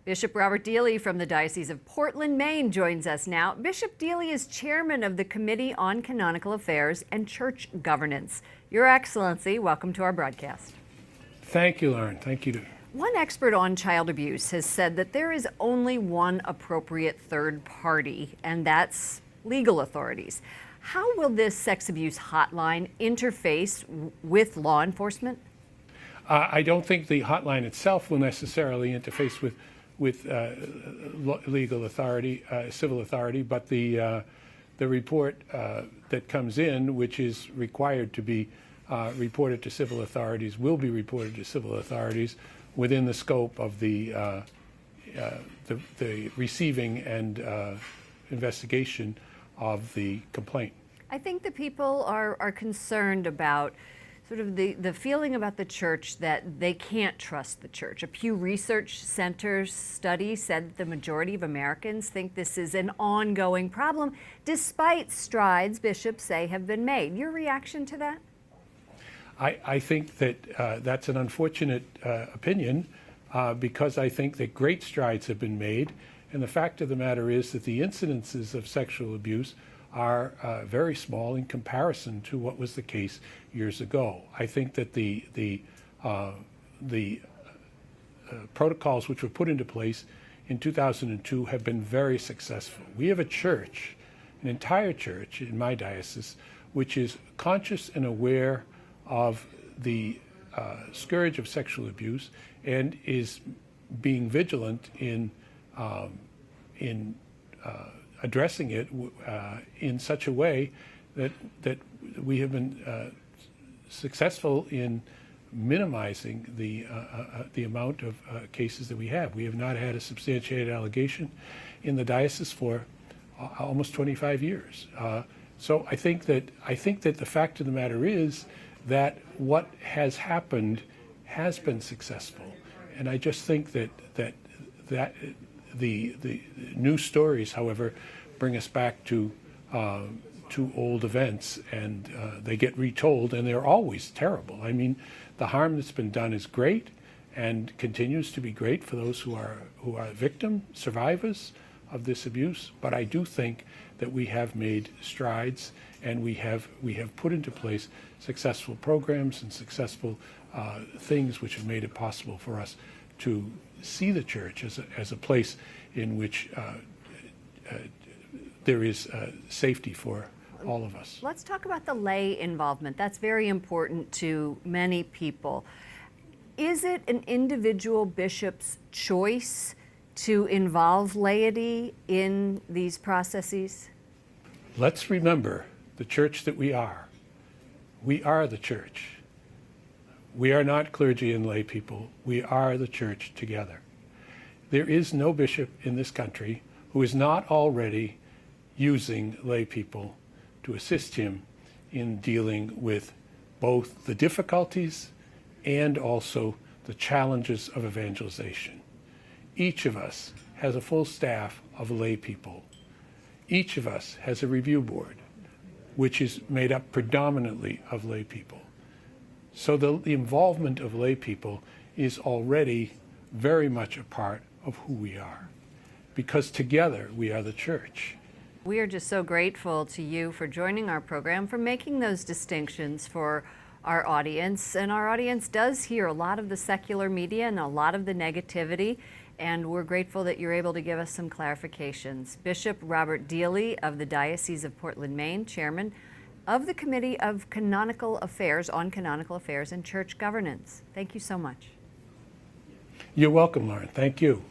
Bishop Robert Deeley from the Diocese of Portland, Maine joins us now. Bishop Deeley is chairman of the Committee on Canonical Affairs and Church Governance. Your Excellency, welcome to our broadcast. Thank you, Lauren. Thank you. One expert on child abuse has said that there is only one appropriate third party, and that's legal authorities. How will this sex abuse hotline interface with law enforcement? I don't think the hotline itself will necessarily interface with legal authority, civil authority, but the report that comes in, which is required to be reported to civil authorities, will be reported to civil authorities within the scope of the receiving and investigation of the complaint. I think the people are concerned about sort of the feeling about the church that they can't trust the church. A Pew Research Center study said that the majority of Americans think this is an ongoing problem, despite strides bishops say have been made. Your reaction to that? I think that that's an unfortunate opinion because I think that great strides have been made, and the fact of the matter is that the incidences of sexual abuse are very small in comparison to what was the case years ago. I think that the protocols which were put into place in 2002 have been very successful. We have a church, an entire church in my diocese, which is conscious and aware of the scourge of sexual abuse and is being vigilant in addressing it in such a way that we have been successful in minimizing the amount of cases that we have. We have not had a substantiated allegation in the diocese for almost 25 years. So I think that the fact of the matter is that what has happened has been successful, and I just think that the new stories, however, bring us back to old events, and they get retold, and they're always terrible. I mean, the harm that's been done is great and continues to be great for those who are victim survivors of this abuse. But I do think that we have made strides, and we have put into place successful programs and successful things which have made it possible for us to see the church as a place in which there is safety for all of us. Let's talk about the lay involvement. That's very important to many people. Is it an individual bishop's choice to involve laity in these processes? Let's remember the church that we are. We are the church. We are not clergy and lay people. We are the church together. There is no bishop in this country who is not already using lay people to assist him in dealing with both the difficulties and also the challenges of evangelization. Each of us has a full staff of lay people. Each of us has a review board, which is made up predominantly of lay people. So the involvement of lay people is already very much a part of who we are, because together we are the church. We are just so grateful to you for joining our program, for making those distinctions for our audience. And our audience does hear a lot of the secular media and a lot of the negativity, and we're grateful that you're able to give us some clarifications. Bishop Robert Deeley of the Diocese of Portland, Maine, chairman of the Committee of Canonical Affairs on Canonical Affairs and Church Governance. Thank you so much. You're welcome, Lauren. Thank you.